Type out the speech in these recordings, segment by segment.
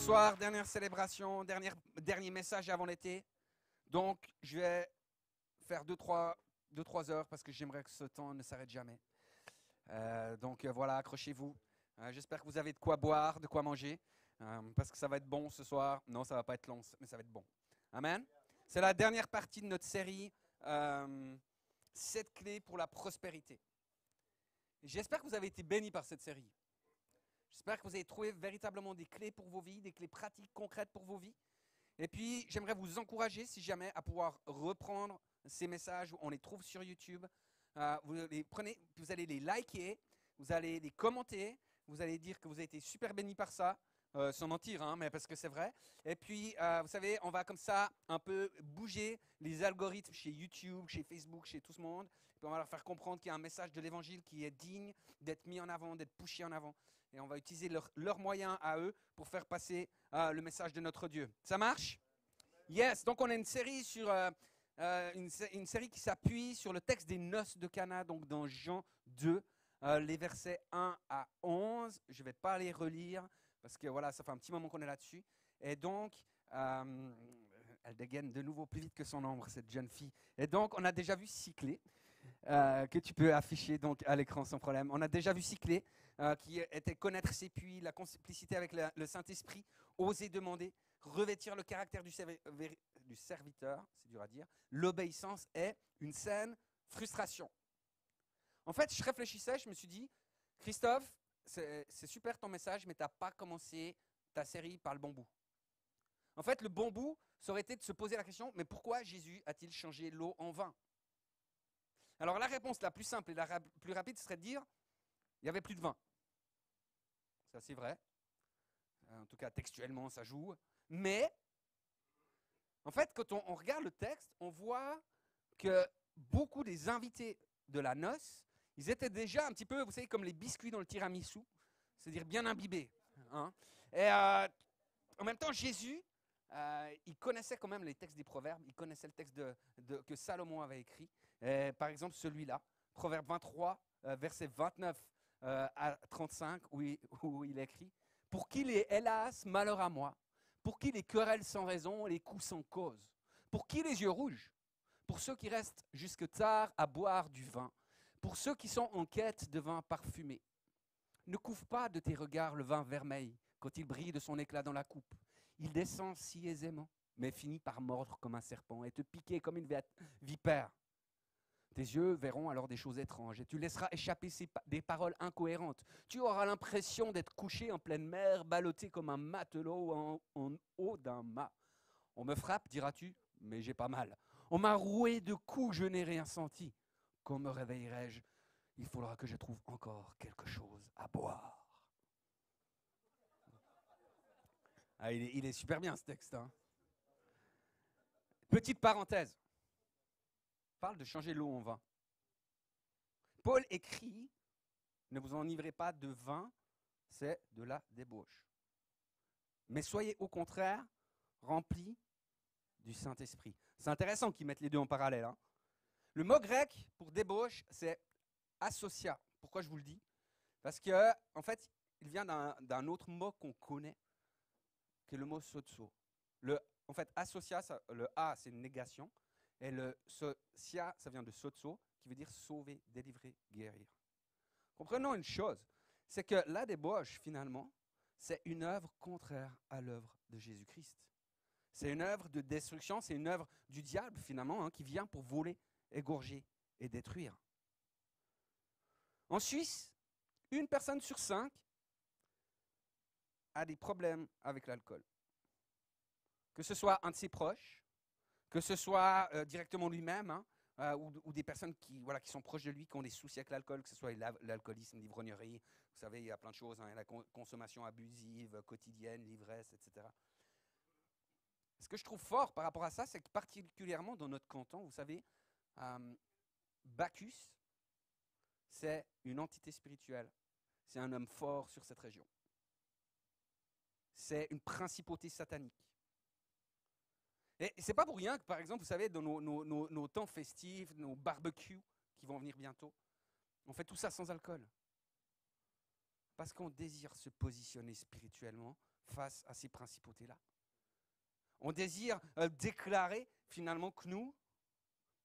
soir, dernière célébration, dernier message avant l'été. Donc, je vais faire 2-3 heures parce que j'aimerais que ce temps ne s'arrête jamais. Donc, voilà, accrochez-vous. J'espère que vous avez de quoi boire, de quoi manger, parce que ça va être bon ce soir. Non, ça va pas être long, mais ça va être bon. Amen. C'est la dernière partie de notre série 7 clés pour la prospérité. J'espère que vous avez été bénis par cette série. J'espère que vous avez trouvé véritablement des clés pour vos vies, des clés pratiques, concrètes pour vos vies. Et puis, j'aimerais vous encourager, si jamais, à pouvoir reprendre ces messages. On les trouve sur YouTube. Vous les prenez, vous allez les liker, vous allez les commenter, vous allez dire que vous avez été super bénis par ça, sans mentir, hein, mais parce que c'est vrai. Et puis, vous savez, on va comme ça un peu bouger les algorithmes chez YouTube, chez Facebook, chez tout ce monde. Et puis on va leur faire comprendre qu'il y a un message de l'évangile qui est digne d'être mis en avant, d'être poussé en avant. Et on va utiliser leurs moyens à eux pour faire passer le message de notre Dieu. Ça marche? Yes. Donc on a une série sur une série qui s'appuie sur le texte des noces de Cana, donc dans Jean 2, les versets 1 à 11. Je ne vais pas les relire parce que voilà, ça fait un petit moment qu'on est là-dessus. Et donc, elle dégaine de nouveau plus vite que son ombre, cette jeune fille. Et donc, on a déjà vu 6 clés que tu peux afficher donc à l'écran sans problème. On a déjà vu 6 clés qui étaient connaître ses puits, la complicité avec le Saint-Esprit, oser demander, revêtir le caractère du serviteur, c'est dur à dire, l'obéissance est une saine frustration. En fait, je réfléchissais, je me suis dit, Christophe, c'est super ton message, mais tu n'as pas commencé ta série par le bon bout. En fait, le bon bout, ça aurait été de se poser la question, mais pourquoi Jésus a-t-il changé l'eau en vin? Alors la réponse la plus simple et la plus rapide serait de dire, il n'y avait plus de vin. Ça c'est vrai. En tout cas, textuellement, ça joue. Mais, en fait, quand on regarde le texte, on voit que beaucoup des invités de la noce, ils étaient déjà un petit peu, vous savez, comme les biscuits dans le tiramisu, c'est-à-dire bien imbibés. Hein. Et en même temps, Jésus, il connaissait quand même les textes des proverbes, il connaissait le texte que Salomon avait écrit. Et, par exemple, celui-là, Proverbe 23, verset 29 à 35, où il écrit « Pour qui les hélas, malheur à moi, pour qui les querelles sans raison, les coups sans cause, pour qui les yeux rouges, pour ceux qui restent jusque tard à boire du vin, pour ceux qui sont en quête de vin parfumé. Ne couvre pas de tes regards le vin vermeil quand il brille de son éclat dans la coupe. Il descend si aisément, mais finit par mordre comme un serpent et te piquer comme une vipère. Tes yeux verront alors des choses étranges et tu laisseras échapper des paroles incohérentes. Tu auras l'impression d'être couché en pleine mer, ballotté comme un matelot en haut d'un mât. On me frappe, diras-tu, mais j'ai pas mal. On m'a roué de coups, je n'ai rien senti. Quand me réveillerai-je? Il faudra que je trouve encore quelque chose à boire. Ah, il est super bien ce texte. Hein. Petite parenthèse. Parle de changer l'eau en vin. Paul écrit, ne vous enivrez pas de vin, c'est de la débauche. Mais soyez au contraire remplis du Saint-Esprit. C'est intéressant qu'ils mettent les deux en parallèle. Hein. Le mot grec pour débauche, c'est associa. Pourquoi je vous le dis? Parce que, en fait, il vient d'un autre mot qu'on connaît, qui est le mot sozo. En fait, associa, le A, c'est une négation, et le socia, ça vient de sozo, qui veut dire sauver, délivrer, guérir. Comprenons une chose, c'est que la débauche, finalement, c'est une œuvre contraire à l'œuvre de Jésus-Christ. C'est une œuvre de destruction, c'est une œuvre du diable, finalement, hein, qui vient pour voler, égorger et détruire. En Suisse, 1 personne sur 5 a des problèmes avec l'alcool. Que ce soit un de ses proches, que ce soit directement lui-même, hein, ou des personnes qui sont proches de lui, qui ont des soucis avec l'alcool, que ce soit l'alcoolisme, l'ivrognerie. Vous savez, il y a plein de choses, hein, la consommation abusive, quotidienne, l'ivresse, etc. Ce que je trouve fort par rapport à ça, c'est que particulièrement dans notre canton, vous savez, Bacchus, c'est une entité spirituelle. C'est un homme fort sur cette région. C'est une principauté satanique. Et c'est pas pour rien que, par exemple, vous savez, dans nos temps festifs, nos barbecues qui vont venir bientôt, on fait tout ça sans alcool. Parce qu'on désire se positionner spirituellement face à ces principautés-là. On désire déclarer finalement que nous,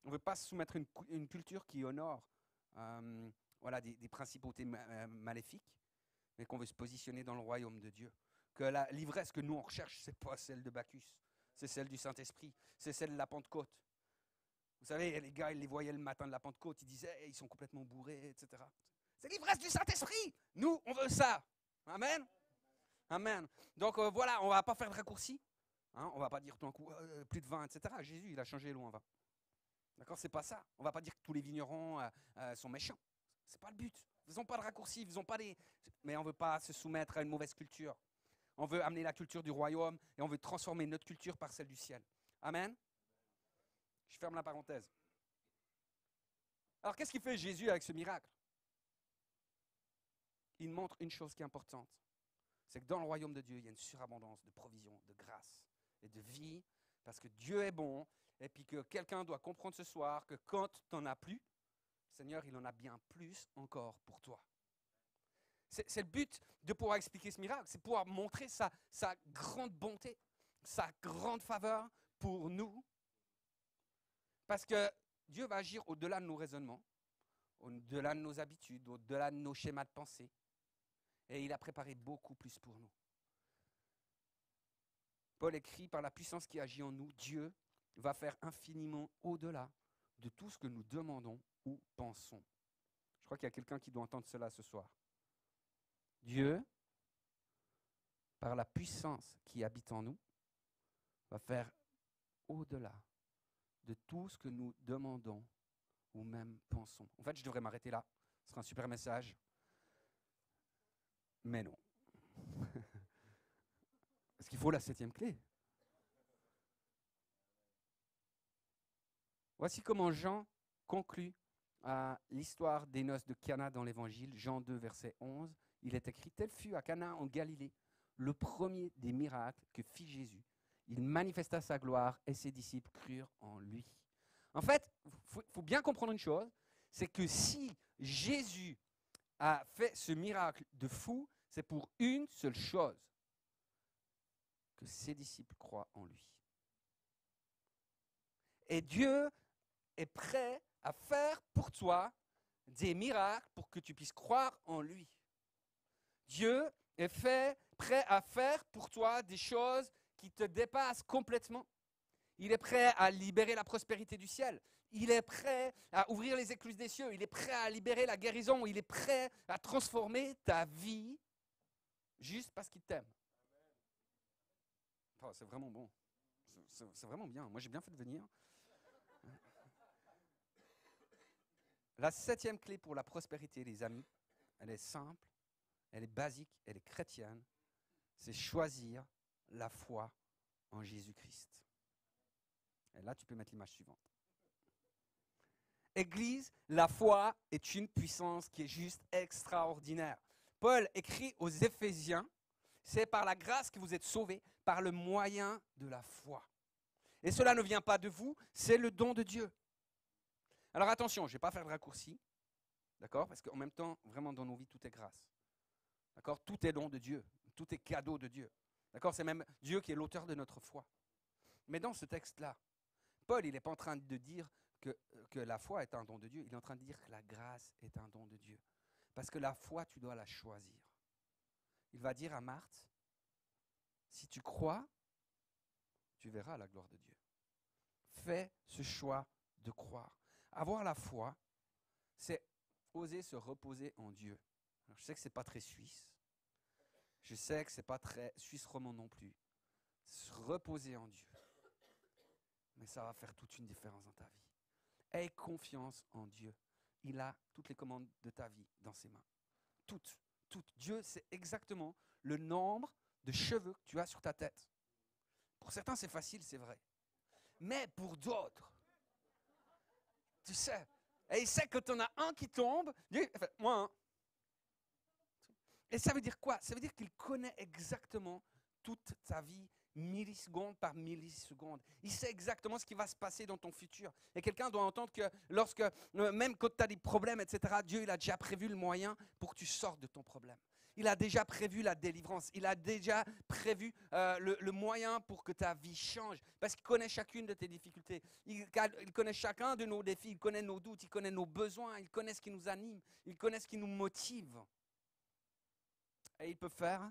on ne veut pas soumettre une culture qui honore des principautés maléfiques, mais qu'on veut se positionner dans le royaume de Dieu. Que l'ivresse que nous on recherche, ce n'est pas celle de Bacchus, c'est celle du Saint-Esprit, c'est celle de la Pentecôte. Vous savez, les gars, ils les voyaient le matin de la Pentecôte, ils disaient, ils sont complètement bourrés, etc. C'est l'ivresse du Saint-Esprit. Nous, on veut ça. Amen. Amen. Donc voilà, on ne va pas faire de raccourcis. Hein, on ne va pas dire tout d'un coup, plus de vin, etc. Jésus, il a changé l'eau en vin. D'accord, c'est pas ça. On ne va pas dire que tous les vignerons sont méchants. Ce n'est pas le but. Faisons pas de raccourcis, faisons pas des... Mais on ne veut pas se soumettre à une mauvaise culture. On veut amener la culture du royaume et on veut transformer notre culture par celle du ciel. Amen. Je ferme la parenthèse. Alors, qu'est-ce qu'il fait Jésus avec ce miracle? Il montre une chose qui est importante. C'est que dans le royaume de Dieu, il y a une surabondance de provisions, de grâce et de vie, parce que Dieu est bon, et puis que quelqu'un doit comprendre ce soir que quand tu n'en as plus, Seigneur, il en a bien plus encore pour toi. C'est le but de pouvoir expliquer ce miracle, c'est pouvoir montrer sa grande bonté, sa grande faveur pour nous. Parce que Dieu va agir au-delà de nos raisonnements, au-delà de nos habitudes, au-delà de nos schémas de pensée. Et il a préparé beaucoup plus pour nous. Paul écrit, par la puissance qui agit en nous, Dieu va faire infiniment au-delà de tout ce que nous demandons ou pensons. Je crois qu'il y a quelqu'un qui doit entendre cela ce soir. Dieu, par la puissance qui habite en nous, va faire au-delà de tout ce que nous demandons ou même pensons. En fait, je devrais m'arrêter là. Ce sera un super message. Mais non. Parce qu'il faut la 7e clé. Voici comment Jean conclut l'histoire des noces de Cana dans l'Évangile, Jean 2, verset 11. Il est écrit, tel fut à Cana en Galilée le premier des miracles que fit Jésus. Il manifesta sa gloire et ses disciples crurent en lui. En fait, il faut bien comprendre une chose, c'est que si Jésus a fait ce miracle de fou, c'est pour une seule chose, que ses disciples croient en lui. Et Dieu est prêt à faire pour toi des miracles pour que tu puisses croire en lui. Dieu est prêt à faire pour toi des choses qui te dépassent complètement. Il est prêt à libérer la prospérité du ciel. Il est prêt à ouvrir les écluses des cieux. Il est prêt à libérer la guérison. Il est prêt à transformer ta vie juste parce qu'il t'aime. Oh, c'est vraiment bon. C'est vraiment bien. Moi, j'ai bien fait de venir. La 7e clé pour la prospérité, les amis, elle est simple, elle est basique, elle est chrétienne. C'est choisir la foi en Jésus-Christ. Et là, tu peux mettre l'image suivante. Église, la foi est une puissance qui est juste extraordinaire. Paul écrit aux Éphésiens, c'est par la grâce que vous êtes sauvés, par le moyen de la foi. Et cela ne vient pas de vous, c'est le don de Dieu. Alors attention, je ne vais pas faire de raccourci, d'accord? Parce qu'en même temps, vraiment dans nos vies, tout est grâce. D'accord? Tout est don de Dieu, tout est cadeau de Dieu. D'accord? C'est même Dieu qui est l'auteur de notre foi. Mais dans ce texte-là, Paul, il n'est pas en train de dire que la foi est un don de Dieu, il est en train de dire que la grâce est un don de Dieu. Parce que la foi, tu dois la choisir. Il va dire à Marthe, si tu crois, tu verras la gloire de Dieu. Fais ce choix de croire. Avoir la foi, c'est oser se reposer en Dieu. Alors, je sais que ce n'est pas très suisse. Je sais que ce n'est pas très suisse romand non plus. Se reposer en Dieu. Mais ça va faire toute une différence dans ta vie. Aie confiance en Dieu. Il a toutes les commandes de ta vie dans ses mains. Toutes. Dieu sait exactement le nombre de cheveux que tu as sur ta tête. Pour certains, c'est facile, c'est vrai. Mais pour d'autres, tu sais, et il sait que tu en as un qui tombe, Dieu, enfin, moi, hein. Et ça veut dire quoi? Ça veut dire qu'il connaît exactement toute ta vie, milliseconde par milliseconde. Il sait exactement ce qui va se passer dans ton futur. Et quelqu'un doit entendre que même quand tu as des problèmes, etc., Dieu il a déjà prévu le moyen pour que tu sortes de ton problème. il a déjà prévu la délivrance. Il a déjà prévu le moyen pour que ta vie change. Parce qu'il connaît chacune de tes difficultés. Il connaît chacun de nos défis. Il connaît nos doutes. Il connaît nos besoins. Il connaît ce qui nous anime. Il connaît ce qui nous motive. Et il peut faire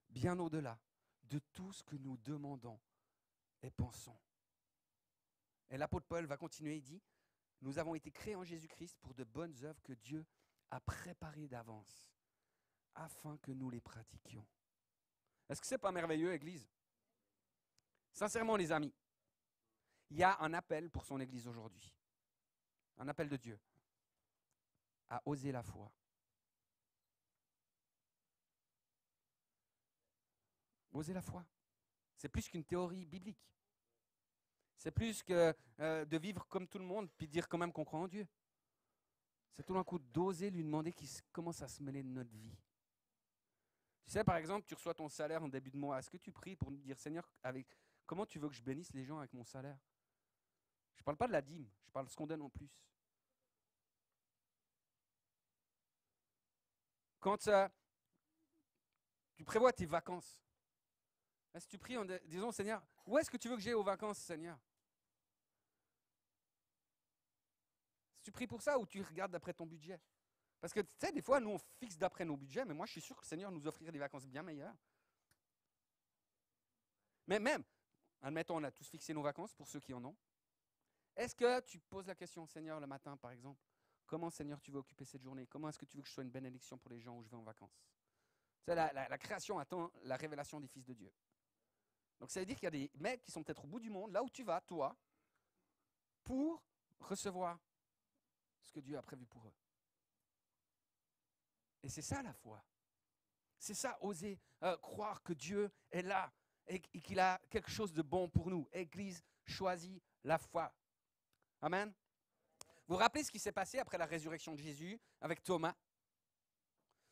bien au-delà de tout ce que nous demandons et pensons. Et l'apôtre Paul va continuer, il dit, nous avons été créés en Jésus-Christ pour de bonnes œuvres que Dieu a préparées d'avance, afin que nous les pratiquions. Est-ce que ce n'est pas merveilleux, Église? Sincèrement, les amis, il y a un appel pour son Église aujourd'hui. Un appel de Dieu à oser la foi. Oser la foi. C'est plus qu'une théorie biblique. C'est plus que de vivre comme tout le monde, puis dire quand même qu'on croit en Dieu. C'est tout d'un coup d'oser lui demander qu'il commence à se mêler de notre vie. Tu sais, par exemple, tu reçois ton salaire en début de mois. Est-ce que tu pries pour nous dire, Seigneur, comment tu veux que je bénisse les gens avec mon salaire? Je ne parle pas de la dîme, je parle de ce qu'on donne en plus. Quand tu prévois tes vacances, est-ce que tu pries en disant, Seigneur, où est-ce que tu veux que j'aille aux vacances, Seigneur? Est-ce que tu pries pour ça ou tu regardes d'après ton budget? Parce que tu sais, des fois, nous, on fixe d'après nos budgets, mais moi, je suis sûr que le Seigneur nous offrirait des vacances bien meilleures. Mais même, admettons, on a tous fixé nos vacances pour ceux qui en ont. Est-ce que tu poses la question, Seigneur, le matin, par exemple, comment, Seigneur, tu veux occuper cette journée? Comment est-ce que tu veux que je sois une bénédiction pour les gens où je vais en vacances? Tu sais, la création attend la révélation des fils de Dieu. Donc, ça veut dire qu'il y a des mecs qui sont peut-être au bout du monde, là où tu vas, toi, pour recevoir ce que Dieu a prévu pour eux. Et c'est ça la foi. C'est ça, oser croire que Dieu est là et qu'il a quelque chose de bon pour nous. Église, choisis la foi. Amen. Vous vous rappelez ce qui s'est passé après la résurrection de Jésus avec Thomas?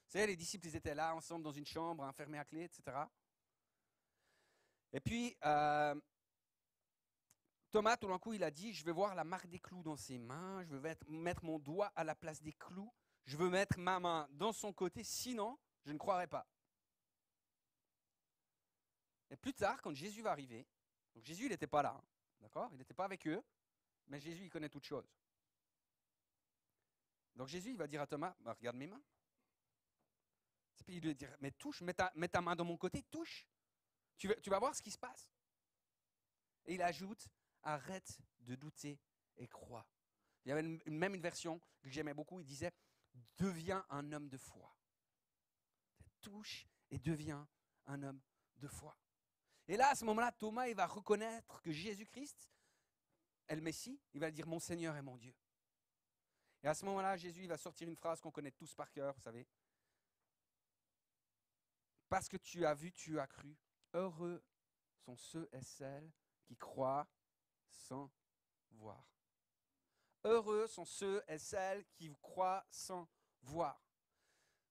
Vous savez, les disciples, ils étaient là ensemble dans une chambre, enfermés à clé, etc. Et puis, Thomas, tout d'un coup, il a dit, je vais voir la marque des clous dans ses mains, je vais mettre mon doigt à la place des clous, je veux mettre ma main dans son côté, sinon, je ne croirai pas. Et plus tard, quand Jésus va arriver, donc Jésus, il n'était pas là, hein, d'accord? Il n'était pas avec eux, mais Jésus, il connaît toutes choses. Donc Jésus, il va dire à Thomas, bah, regarde mes mains. Et puis il lui dire, mais touche, mets ta main dans mon côté, touche. Tu vas voir ce qui se passe. Et il ajoute, arrête de douter et crois. Il y avait même une version que j'aimais beaucoup, il disait, deviens un homme de foi. Touche et deviens un homme de foi. Et là, à ce moment-là, Thomas, il va reconnaître que Jésus-Christ est le Messie. Il va dire, mon Seigneur et mon Dieu. Et à ce moment-là, Jésus, il va sortir une phrase qu'on connaît tous par cœur, vous savez. Parce que tu as vu, tu as cru. Heureux sont ceux et celles qui croient sans voir. Heureux sont ceux et celles qui croient sans voir.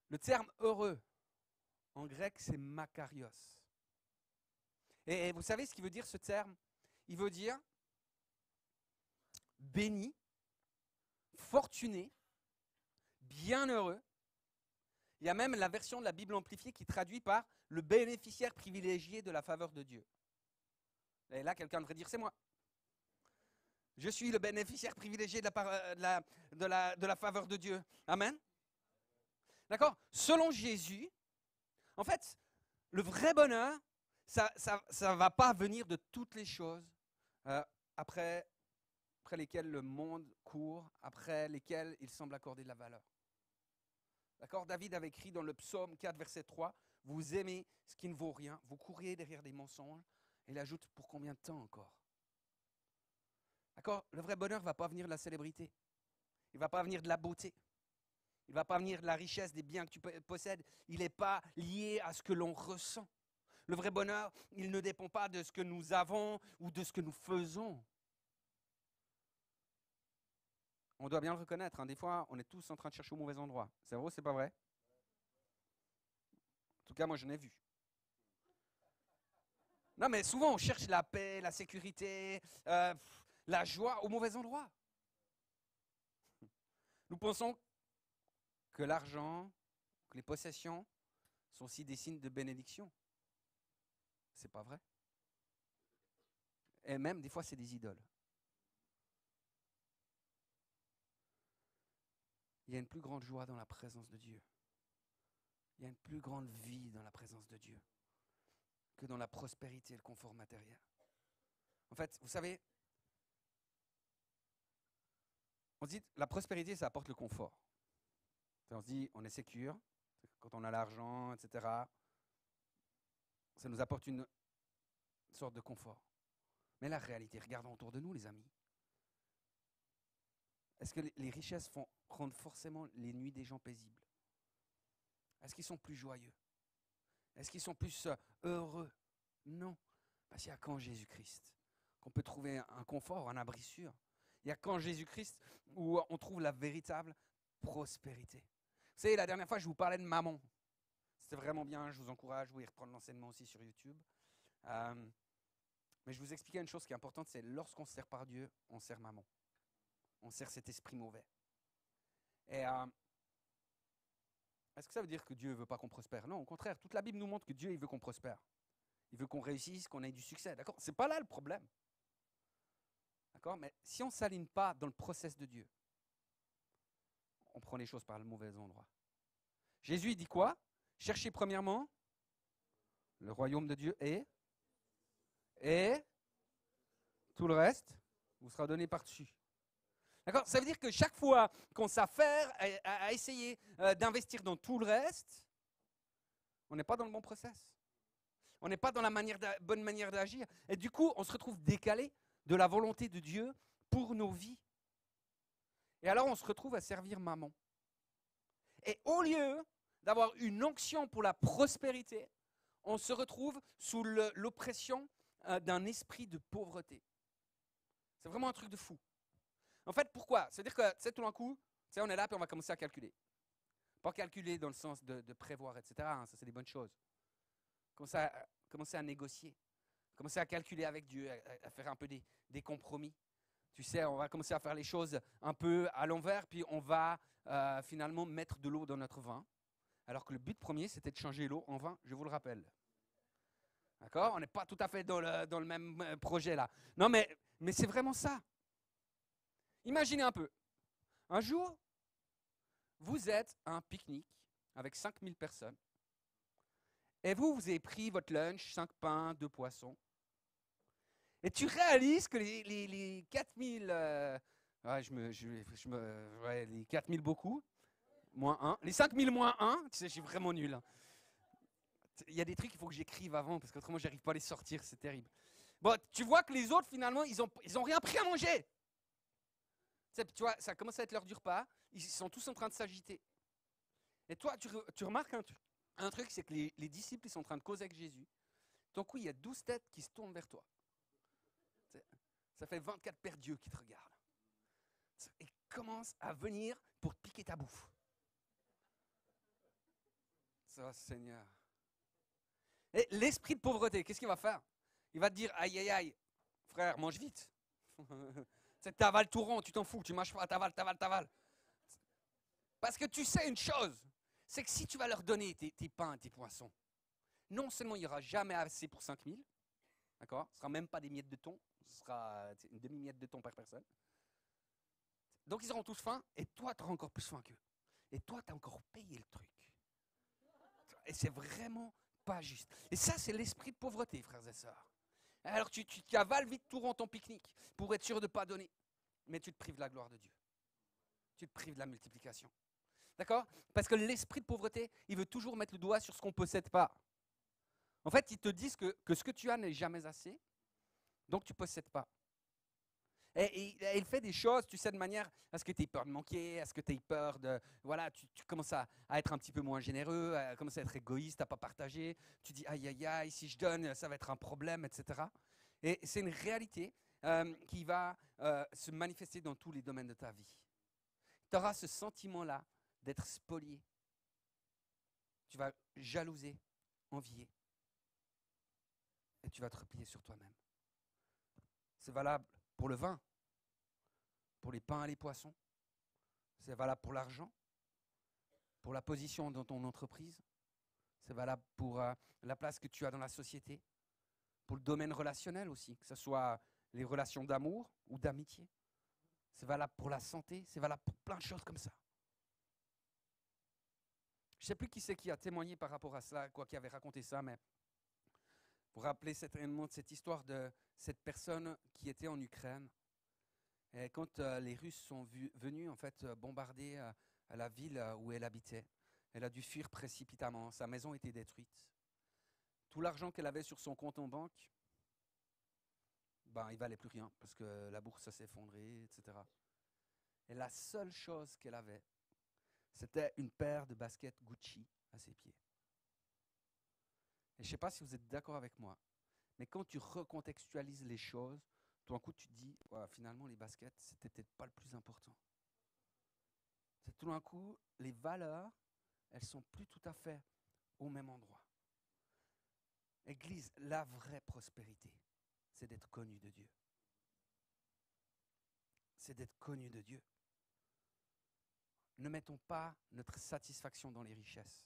Le terme heureux, en grec, c'est makarios. Et vous savez ce qu'il veut dire ce terme? Il veut dire béni, fortuné, bienheureux. Il y a même la version de la Bible amplifiée qui traduit par le bénéficiaire privilégié de la faveur de Dieu. Et là, quelqu'un devrait dire, c'est moi. Je suis le bénéficiaire privilégié de la faveur de Dieu. Amen. D'accord? Selon Jésus, en fait, le vrai bonheur, ça ne va pas venir de toutes les choses après lesquelles le monde court, après lesquelles il semble accorder de la valeur. D'accord? David avait écrit dans le psaume 4, verset 3, « Vous aimez ce qui ne vaut rien, vous courriez derrière des mensonges. » Et il ajoute, « Pour combien de temps encore ?» D'accord? Le vrai bonheur ne va pas venir de la célébrité. Il ne va pas venir de la beauté. Il ne va pas venir de la richesse des biens que tu possèdes. Il n'est pas lié à ce que l'on ressent. Le vrai bonheur, il ne dépend pas de ce que nous avons ou de ce que nous faisons. On doit bien le reconnaître, hein. Des fois, on est tous en train de chercher au mauvais endroit. C'est vrai ou c'est pas vrai? En tout cas, moi, je n'ai vu. Non, mais souvent, on cherche la paix, la sécurité, la joie au mauvais endroit. Nous pensons que l'argent, que les possessions sont aussi des signes de bénédiction. C'est pas vrai. Et même, des fois, c'est des idoles. Il y a une plus grande joie dans la présence de Dieu. Il y a une plus grande vie dans la présence de Dieu que dans la prospérité et le confort matériel. En fait, vous savez, on se dit la prospérité, ça apporte le confort. On se dit, on est sécure, quand on a l'argent, etc. Ça nous apporte une sorte de confort. Mais la réalité, regardons autour de nous, les amis. Est-ce que les richesses rendent forcément les nuits des gens paisibles? Est-ce qu'ils sont plus joyeux? Est-ce qu'ils sont plus heureux? Non. Parce qu'il n'y a qu'en Jésus-Christ qu'on peut trouver un confort, un abri sûr. Il n'y a qu'en Jésus-Christ où on trouve la véritable prospérité. Vous savez, la dernière fois, je vous parlais de Mammon. C'était vraiment bien, je vous encourage, vous y reprendre l'enseignement aussi sur YouTube. Mais je vous expliquais une chose qui est importante, c'est lorsqu'on se sert par Dieu, on sert Mammon. On sert cet esprit mauvais. Et est-ce que ça veut dire que Dieu ne veut pas qu'on prospère? Non, au contraire, toute la Bible nous montre que Dieu il veut qu'on prospère. Il veut qu'on réussisse, qu'on ait du succès. D'accord? Ce n'est pas là le problème. D'accord? Mais si on ne s'aligne pas dans le process de Dieu, on prend les choses par le mauvais endroit. Jésus dit quoi? Cherchez premièrement le royaume de Dieu et tout le reste vous sera donné par-dessus. D'accord? Ça veut dire que chaque fois qu'on s'affaire à essayer d'investir dans tout le reste, on n'est pas dans le bon process. On n'est pas dans la bonne manière d'agir. Et du coup, on se retrouve décalé de la volonté de Dieu pour nos vies. Et alors, on se retrouve à servir Mammon. Et au lieu d'avoir une onction pour la prospérité, on se retrouve sous l'oppression d'un esprit de pauvreté. C'est vraiment un truc de fou. En fait, pourquoi? C'est-à-dire que, tout d'un coup, on est là et on va commencer à calculer. Pas calculer dans le sens de prévoir, etc. Ça, c'est des bonnes choses. Commencer à négocier. Commencer à calculer avec Dieu, à faire un peu des compromis. Tu sais, on va commencer à faire les choses un peu à l'envers, puis on va finalement mettre de l'eau dans notre vin. Alors que le but premier, c'était de changer l'eau en vin, je vous le rappelle. D'accord? On n'est pas tout à fait dans le même projet là. Non, mais c'est vraiment ça. Imaginez un peu. Un jour, vous êtes à un pique-nique avec 5000 personnes. Et vous ouais, pris votre lunch, 5 pains, 2 poissons. Et tu réalises que les 4000, les 4000 beaucoup, moins 1, les 5000 moins 1, tu sais, je suis vraiment nul. Hein. Il y a des trucs qu'il faut que j'écrive avant, parce qu'autrement, j'arrive pas à les sortir, c'est terrible. Bon, tu vois que les autres, finalement, ils ont rien pris à manger. Tu vois, ça commence à être l'heure du repas, ils sont tous en train de s'agiter. Et toi, tu remarques un truc, c'est que les disciples, ils sont en train de causer avec Jésus. Donc oui, il y a 12 têtes qui se tournent vers toi. Ça fait 24 paires d'yeux qui te regardent. Et commencent à venir pour te piquer ta bouffe. Ça, Seigneur. Et l'esprit de pauvreté, qu'est-ce qu'il va faire? Il va te dire, aïe, aïe, aïe, frère, mange vite. T'avales tout rond, tu t'en fous, tu mâches pas, t'avales. Parce que tu sais une chose, c'est que si tu vas leur donner tes pains, tes poissons, non seulement il n'y aura jamais assez pour 5000, d'accord? Ce ne sera même pas des miettes de thon, ce sera une demi-miette de thon par personne. Donc ils auront tous faim, et toi, tu auras encore plus faim qu'eux. Et toi, tu as encore payé le truc. Et c'est vraiment pas juste. Et ça, c'est l'esprit de pauvreté, frères et sœurs. Alors tu cavales vite tout rond ton pique-nique pour être sûr de ne pas donner. Mais tu te prives de la gloire de Dieu. Tu te prives de la multiplication. D'accord? Parce que l'esprit de pauvreté, il veut toujours mettre le doigt sur ce qu'on ne possède pas. En fait, ils te disent que ce que tu as n'est jamais assez, donc tu ne possèdes pas. Et il fait des choses, tu sais, de manière à ce que tu aies peur de manquer, à ce que tu aies peur de... Voilà, tu commences à être un petit peu moins généreux, à commencer à être égoïste, à ne pas partager. Tu dis, aïe, aïe, aïe, si je donne, ça va être un problème, etc. Et c'est une réalité qui va se manifester dans tous les domaines de ta vie. Tu auras ce sentiment-là d'être spolié. Tu vas jalouser, envier. Et tu vas te replier sur toi-même. C'est valable pour le vin, pour les pains et les poissons. C'est valable pour l'argent, pour la position dans ton entreprise. C'est valable pour la place que tu as dans la société, pour le domaine relationnel aussi, que ce soit les relations d'amour ou d'amitié. C'est valable pour la santé, c'est valable pour plein de choses comme ça. Je ne sais plus qui c'est qui a témoigné par rapport à cela, quoi qui avait raconté ça, mais vous vous rappelez certainement de cette histoire de cette personne qui était en Ukraine. Et quand les Russes sont venus en fait bombarder la ville où elle habitait, elle a dû fuir précipitamment. Sa maison était détruite. Tout l'argent qu'elle avait sur son compte en banque, ben, il ne valait plus rien parce que la bourse s'est effondrée, etc. Et la seule chose qu'elle avait, c'était une paire de baskets Gucci à ses pieds. Et je ne sais pas si vous êtes d'accord avec moi, mais quand tu recontextualises les choses, tout d'un coup tu te dis, ouais, finalement les baskets, c'était peut-être pas le plus important. C'est tout d'un coup, les valeurs, elles sont plus tout à fait au même endroit. Église, la vraie prospérité, c'est d'être connu de Dieu. C'est d'être connu de Dieu. Ne mettons pas notre satisfaction dans les richesses,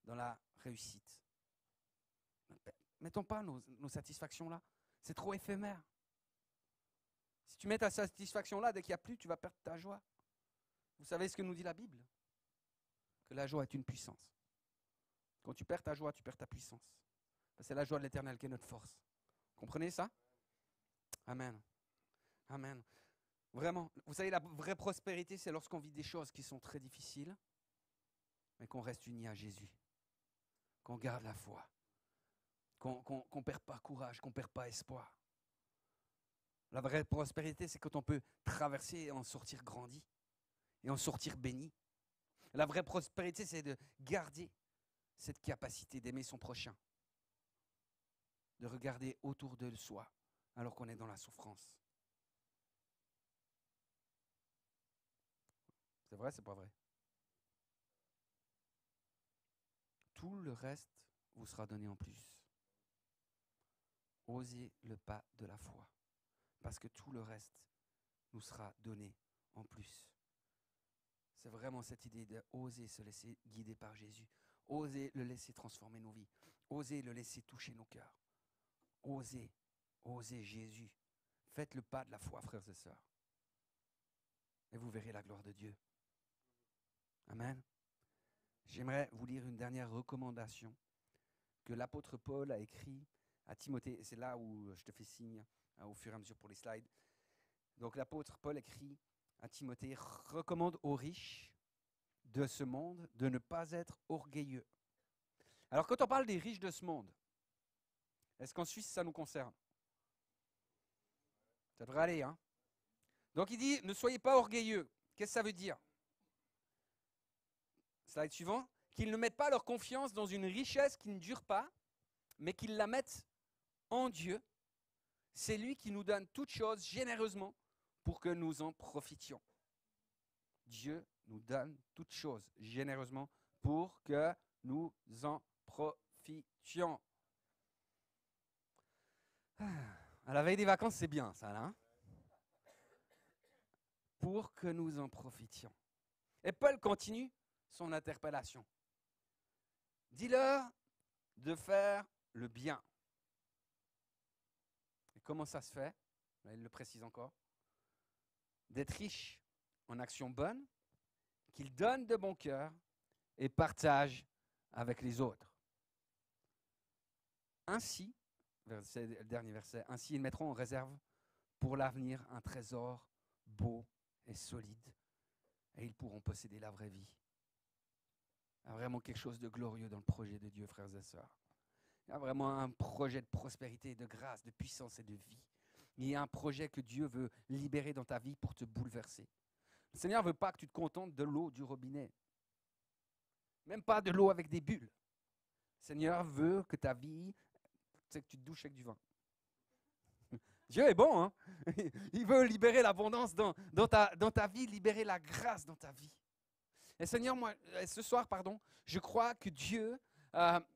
dans la réussite. Mettons pas nos satisfactions là. C'est trop éphémère. Si tu mets ta satisfaction là, dès qu'il n'y a plus, tu vas perdre ta joie. Vous savez ce que nous dit la Bible? Que la joie est une puissance. Quand tu perds ta joie, tu perds ta puissance. C'est la joie de l'Éternel qui est notre force. Comprenez ça? Amen. Amen. Vraiment, vous savez, la vraie prospérité, c'est lorsqu'on vit des choses qui sont très difficiles, mais qu'on reste unis à Jésus, qu'on garde la foi, qu'on ne perd pas courage, qu'on ne perd pas espoir. La vraie prospérité, c'est quand on peut traverser et en sortir grandi, et en sortir béni. La vraie prospérité, c'est de garder cette capacité d'aimer son prochain, de regarder autour de soi alors qu'on est dans la souffrance. C'est vrai, c'est pas vrai? Tout le reste vous sera donné en plus. Osez le pas de la foi, parce que tout le reste nous sera donné en plus. C'est vraiment cette idée d'oser se laisser guider par Jésus, oser le laisser transformer nos vies, oser le laisser toucher nos cœurs. Osez Jésus. Faites le pas de la foi, frères et sœurs. Et vous verrez la gloire de Dieu. Amen. J'aimerais vous lire une dernière recommandation que l'apôtre Paul a écrit à Timothée. C'est là où je te fais signe au fur et à mesure pour les slides. Donc l'apôtre Paul écrit à Timothée, recommande aux riches de ce monde de ne pas être orgueilleux. Alors quand on parle des riches de ce monde, est-ce qu'en Suisse ça nous concerne? Ça devrait aller, hein? Donc il dit, ne soyez pas orgueilleux. Qu'est-ce que ça veut dire? Slide suivant. Qu'ils ne mettent pas leur confiance dans une richesse qui ne dure pas, mais qu'ils la mettent en Dieu. C'est lui qui nous donne toutes choses généreusement pour que nous en profitions. Dieu nous donne toutes choses généreusement pour que nous en profitions. À la veille des vacances, c'est bien ça, là. Hein? Pour que nous en profitions. Et Paul continue son interpellation. Dis-leur de faire le bien. Et comment ça se fait? Là, il le précise encore. D'être riche en actions bonnes, qu'ils donnent de bon cœur et partagent avec les autres. Ainsi, le dernier verset, ainsi ils mettront en réserve pour l'avenir un trésor beau et solide, et ils pourront posséder la vraie vie. Il y a vraiment quelque chose de glorieux dans le projet de Dieu, frères et sœurs. Il y a vraiment un projet de prospérité, de grâce, de puissance et de vie. Il y a un projet que Dieu veut libérer dans ta vie pour te bouleverser. Le Seigneur ne veut pas que tu te contentes de l'eau du robinet, même pas de l'eau avec des bulles. Le Seigneur veut que ta vie, c'est que tu te douches avec du vin. Dieu est bon, hein? Il veut libérer l'abondance dans ta vie, libérer la grâce dans ta vie. Et Seigneur, moi, ce soir, je crois que Dieu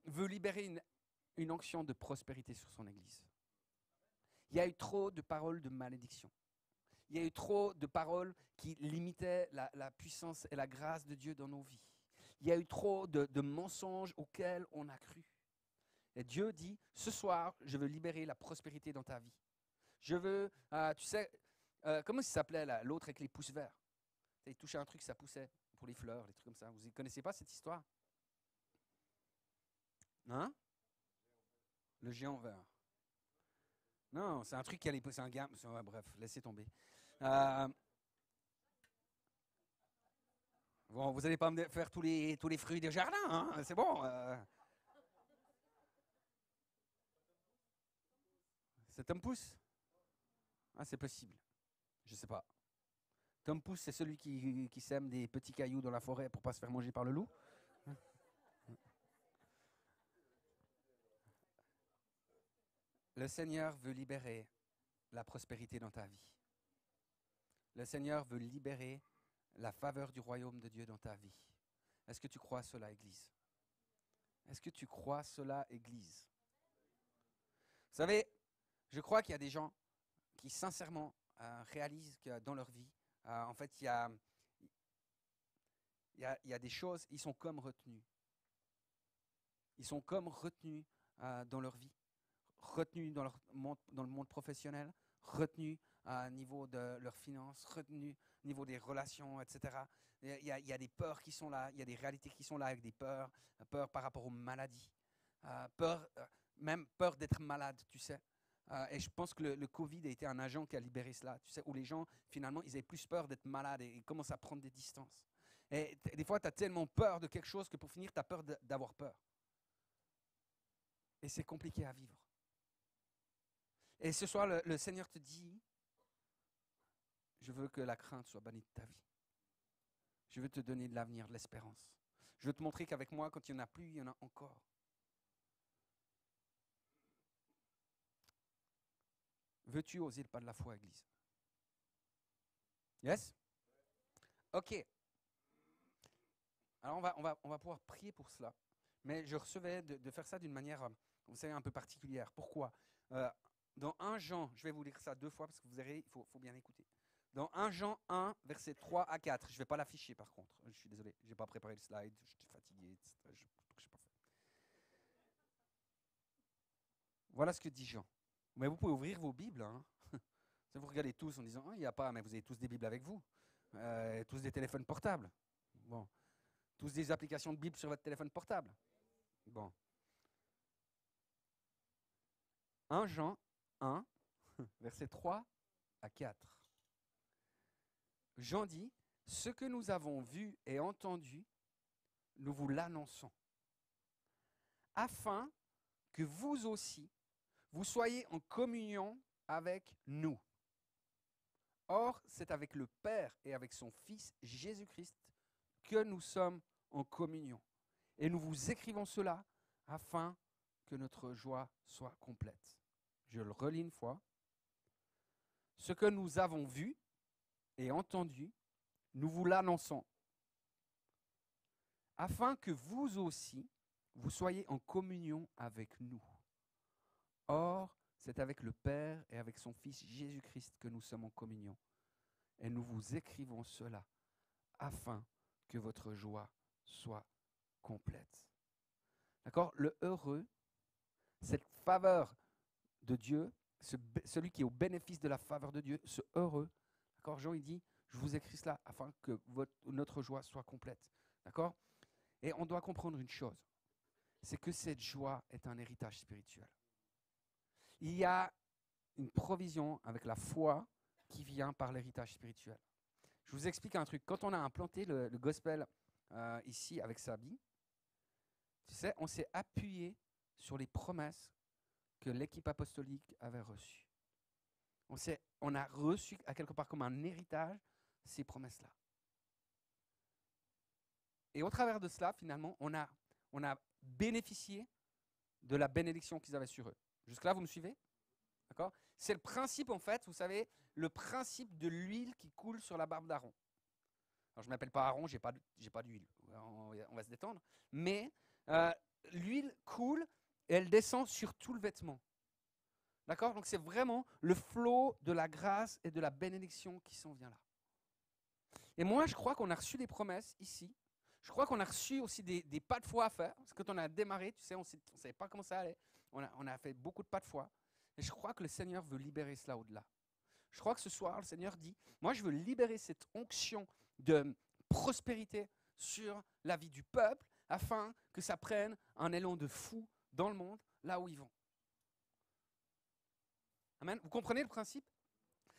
veut libérer une onction de prospérité sur son Église. Il y a eu trop de paroles de malédiction. Il y a eu trop de paroles qui limitaient la puissance et la grâce de Dieu dans nos vies. il y a eu trop de mensonges auxquels on a cru. Et Dieu dit, ce soir, je veux libérer la prospérité dans ta vie. Je veux, tu sais, comment ça s'appelait l'autre avec les pouces verts? Il touchait un truc, ça poussait pour les fleurs, les trucs comme ça. Vous ne connaissez pas cette histoire? Hein? Le géant vert. Non, c'est un truc qui allait pousser un gars. Ouais, bref, laissez tomber. Euh, bon, vous n'allez pas me faire tous les fruits des jardins, hein? C'est bon. C'est Tom Pouce? Ah, c'est possible. Je sais pas. Tom Pouce, c'est celui qui sème des petits cailloux dans la forêt pour pas se faire manger par le loup? Le Seigneur veut libérer la prospérité dans ta vie. Le Seigneur veut libérer la faveur du royaume de Dieu dans ta vie. Est-ce que tu crois à cela, Église? Est-ce que tu crois à cela, Église? Vous savez, je crois qu'il y a des gens qui sincèrement réalisent que dans leur vie, en fait, il y a des choses, ils sont comme retenus. Ils sont comme retenus dans leur vie, retenus dans le monde professionnel, retenus au niveau de leurs finances, retenus au niveau des relations, etc. Il y a des peurs qui sont là, il y a des réalités qui sont là avec des peurs, peur par rapport aux maladies, même peur d'être malade, tu sais. Et je pense que le Covid a été un agent qui a libéré cela, tu sais, où les gens, finalement, ils avaient plus peur d'être malades et ils commencent à prendre des distances. Et des fois, tu as tellement peur de quelque chose que pour finir, tu as peur d'avoir peur. Et c'est compliqué à vivre. Et ce soir, le Seigneur te dit, je veux que la crainte soit bannie de ta vie. Je veux te donner de l'avenir, de l'espérance. Je veux te montrer qu'avec moi, quand il n'y en a plus, il y en a encore. Veux-tu oser le pas de la foi, Église? Yes? Ok. Alors, on va pouvoir prier pour cela. Mais je recevais de faire ça d'une manière, vous savez, un peu particulière. Pourquoi? Dans 1 Jean, je vais vous lire ça 2 fois parce que vous verrez, il faut bien écouter. Dans 1 Jean 1, versets 3 à 4, je ne vais pas l'afficher par contre. Je suis désolé, je n'ai pas préparé le slide, j'étais fatigué, etc. Je n'ai pas fait. Voilà ce que dit Jean. Mais vous pouvez ouvrir vos Bibles. Hein. Vous regardez tous en disant, il n'y a pas, mais vous avez tous des Bibles avec vous. Tous des téléphones portables. Bon. Tous des applications de Bible sur votre téléphone portable. Bon. 1 Jean 1, versets 3 à 4. Jean dit, ce que nous avons vu et entendu, nous vous l'annonçons, afin que vous aussi, vous soyez en communion avec nous. Or, c'est avec le Père et avec son Fils Jésus-Christ que nous sommes en communion. Et nous vous écrivons cela afin que notre joie soit complète. Je le relis une fois. Ce que nous avons vu et entendu, nous vous l'annonçons, afin que vous aussi, vous soyez en communion avec nous. Or, c'est avec le Père et avec son Fils Jésus-Christ que nous sommes en communion. Et nous vous écrivons cela, afin que votre joie soit complète. D'accord? Le heureux, cette faveur de Dieu, celui qui est au bénéfice de la faveur de Dieu, ce heureux, d'accord? Jean, il dit, je vous écris cela afin que notre joie soit complète. D'accord? Et on doit comprendre une chose, c'est que cette joie est un héritage spirituel. Il y a une provision avec la foi qui vient par l'héritage spirituel. Je vous explique un truc. Quand on a implanté le gospel ici avec Sabi, tu sais, on s'est appuyé sur les promesses que l'équipe apostolique avait reçues. On a reçu à quelque part comme un héritage ces promesses-là. Et au travers de cela, finalement, on a bénéficié de la bénédiction qu'ils avaient sur eux. Jusque-là, vous me suivez? D'accord? C'est le principe, en fait, vous savez, le principe de l'huile qui coule sur la barbe d'Aaron. Alors, je ne m'appelle pas Aaron, j'ai pas d'huile. On va se détendre. Mais l'huile coule et elle descend sur tout le vêtement. D'accord? Donc, c'est vraiment le flot de la grâce et de la bénédiction qui s'en vient là. Et moi, je crois qu'on a reçu des promesses ici Je crois qu'on a reçu aussi des pas de foi à faire. Parce que quand on a démarré, tu sais, on ne savait pas comment ça allait. On a fait beaucoup de pas de foi. Et je crois que le Seigneur veut libérer cela au-delà. Je crois que ce soir, le Seigneur dit, moi je veux libérer cette onction de prospérité sur la vie du peuple afin que ça prenne un élan de fou dans le monde, là où ils vont. Amen. Vous comprenez le principe?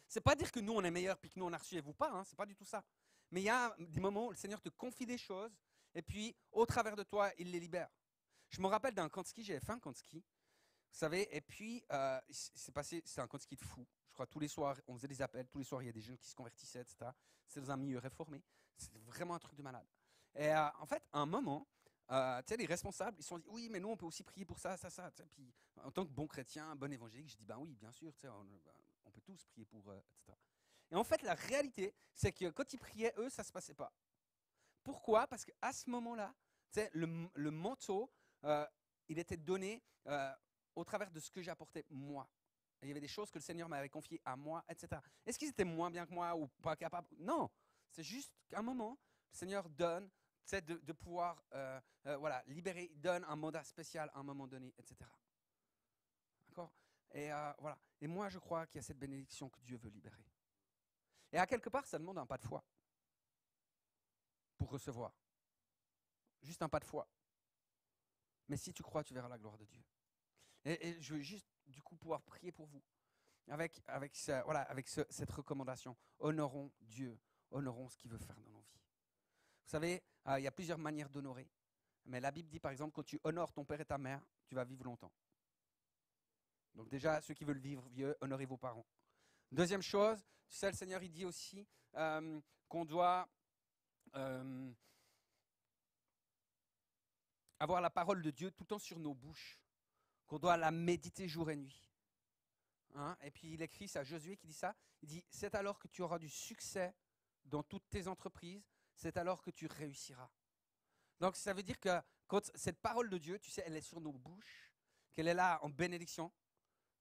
C'est pas dire que nous on est meilleurs puis que nous on a reçu et vous pas, hein, c'est pas du tout ça. Mais il y a des moments où le Seigneur te confie des choses et puis au travers de toi, il les libère. Je me rappelle d'un camp de ski, j'avais fait un camp de ski, vous savez, et puis c'est un camp de ski de fou. Je crois tous les soirs, on faisait des appels, tous les soirs il y a des jeunes qui se convertissaient, etc. C'est dans un milieu réformé, c'est vraiment un truc de malade. Et en fait, à un moment, tu sais, les responsables, ils se sont dit, oui, mais nous on peut aussi prier pour ça, ça, ça. Puis en tant que bon chrétien, bon évangélique, je dis, ben oui, bien sûr, on peut tous prier pour, etc. Et en fait, la réalité, c'est que quand ils priaient, eux, ça ne se passait pas. Pourquoi? Parce qu'à ce moment-là, le manteau, il était donné au travers de ce que j'apportais moi. Et il y avait des choses que le Seigneur m'avait confiées à moi, etc. Est-ce qu'ils étaient moins bien que moi ou pas capables? Non. C'est juste qu'à un moment, le Seigneur donne de pouvoir voilà, libérer, donne un mandat spécial à un moment donné, etc. D'accord? Et voilà. Et moi, je crois qu'il y a cette bénédiction que Dieu veut libérer. Et à quelque part, ça demande un pas de foi pour recevoir. Juste un pas de foi. Mais si tu crois, tu verras la gloire de Dieu. Et je veux juste, du coup, pouvoir prier pour vous. Avec cette recommandation. Honorons Dieu. Honorons ce qu'il veut faire dans nos vies. Vous savez, il y a plusieurs manières d'honorer. Mais la Bible dit, par exemple, quand tu honores ton père et ta mère, tu vas vivre longtemps. Donc déjà, ceux qui veulent vivre vieux, honorez vos parents. Deuxième chose, tu sais, le Seigneur, il dit aussi qu'on doit avoir la parole de Dieu tout le temps sur nos bouches, qu'on doit la méditer jour et nuit. Hein? Et puis il écrit, c'est à Josué qui dit ça, il dit, c'est alors que tu auras du succès dans toutes tes entreprises, c'est alors que tu réussiras. Donc ça veut dire que quand cette parole de Dieu, tu sais, elle est sur nos bouches, qu'elle est là en bénédiction.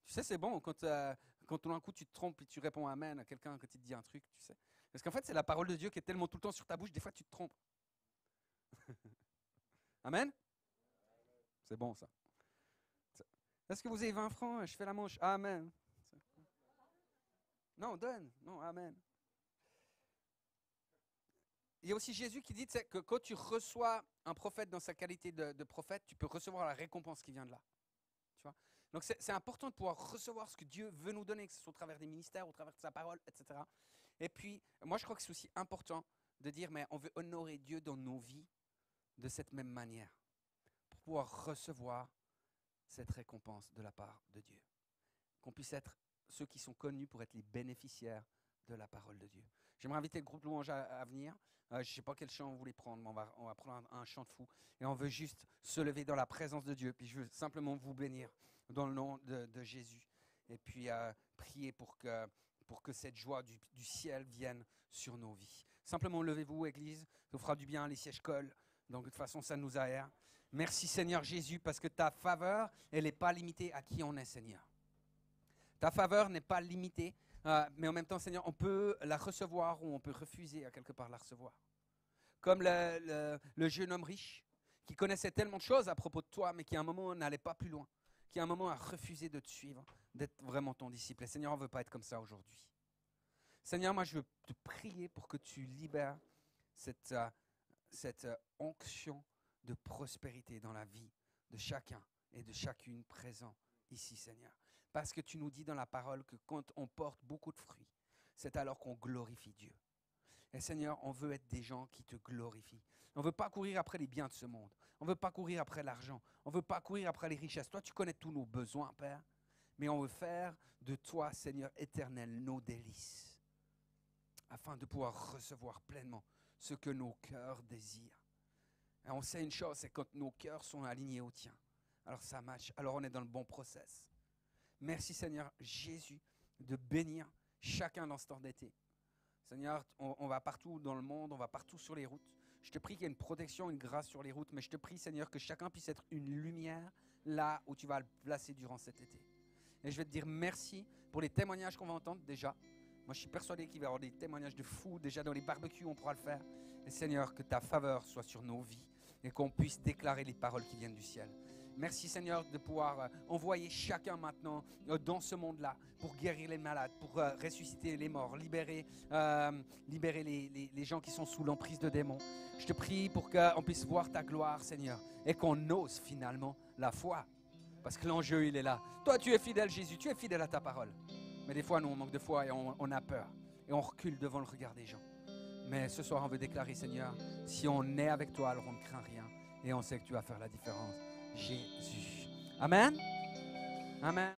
Tu sais, c'est bon quand tout d'un coup tu te trompes et tu réponds Amen à quelqu'un quand il te dit un truc, tu sais. Parce qu'en fait, c'est la parole de Dieu qui est tellement tout le temps sur ta bouche, des fois tu te trompes. Amen? C'est bon ça. Est-ce que vous avez 20 francs? Je fais la manche. Amen. Non, donne. Non, Amen. Il y a aussi Jésus qui dit que quand tu reçois un prophète dans sa qualité de prophète, tu peux recevoir la récompense qui vient de là. Tu vois? Donc c'est important de pouvoir recevoir ce que Dieu veut nous donner, que ce soit au travers des ministères, au travers de sa parole, etc. Et puis, moi je crois que c'est aussi important de dire, mais on veut honorer Dieu dans nos vies de cette même manière, pour pouvoir recevoir cette récompense de la part de Dieu. Qu'on puisse être ceux qui sont connus pour être les bénéficiaires de la parole de Dieu. J'aimerais inviter le groupe louange à venir. Je ne sais pas quel chant vous voulez prendre, mais on va prendre un chant de fou. Et on veut juste se lever dans la présence de Dieu. Puis je veux simplement vous bénir dans le nom de Jésus. Et puis prier pour que cette joie du ciel vienne sur nos vies. Simplement levez-vous, Église. Ça vous fera du bien, les sièges collent. Donc de toute façon, ça nous aère. Merci Seigneur Jésus, parce que ta faveur, elle n'est pas limitée à qui on est, Seigneur. Ta faveur n'est pas limitée, mais en même temps, Seigneur, on peut la recevoir ou on peut refuser à quelque part la recevoir. Comme le jeune homme riche qui connaissait tellement de choses à propos de toi, mais qui à un moment n'allait pas plus loin, qui à un moment a refusé de te suivre, d'être vraiment ton disciple. Et Seigneur, on ne veut pas être comme ça aujourd'hui. Seigneur, moi je veux te prier pour que tu libères cette onction de prospérité dans la vie de chacun et de chacune présent ici, Seigneur. Parce que tu nous dis dans la parole que quand on porte beaucoup de fruits, c'est alors qu'on glorifie Dieu. Et Seigneur, on veut être des gens qui te glorifient. On ne veut pas courir après les biens de ce monde. On ne veut pas courir après l'argent. On ne veut pas courir après les richesses. Toi, tu connais tous nos besoins, Père. Mais on veut faire de toi, Seigneur éternel, nos délices. Afin de pouvoir recevoir pleinement ce que nos cœurs désirent. Et on sait une chose, c'est quand nos cœurs sont alignés au tien. Alors ça match. Alors on est dans le bon process. Merci Seigneur Jésus de bénir chacun dans ce temps d'été. Seigneur, on va partout dans le monde, on va partout sur les routes. Je te prie qu'il y ait une protection, une grâce sur les routes, mais je te prie Seigneur que chacun puisse être une lumière là où tu vas le placer durant cet été. Et je vais te dire merci pour les témoignages qu'on va entendre déjà. Moi je suis persuadé qu'il va y avoir des témoignages de fous, déjà dans les barbecues on pourra le faire. Et Seigneur, que ta faveur soit sur nos vies et qu'on puisse déclarer les paroles qui viennent du ciel. Merci Seigneur de pouvoir envoyer chacun maintenant dans ce monde-là pour guérir les malades, pour ressusciter les morts, libérer les gens qui sont sous l'emprise de démons. Je te prie pour qu'on puisse voir ta gloire Seigneur et qu'on ose finalement la foi. Parce que l'enjeu il est là. Toi tu es fidèle Jésus, tu es fidèle à ta parole. Mais des fois nous on manque de foi et on a peur. Et on recule devant le regard des gens. Mais ce soir on veut déclarer Seigneur, si on est avec toi alors on ne craint rien. Et on sait que tu vas faire la différence. Jésus. Amen. Amen.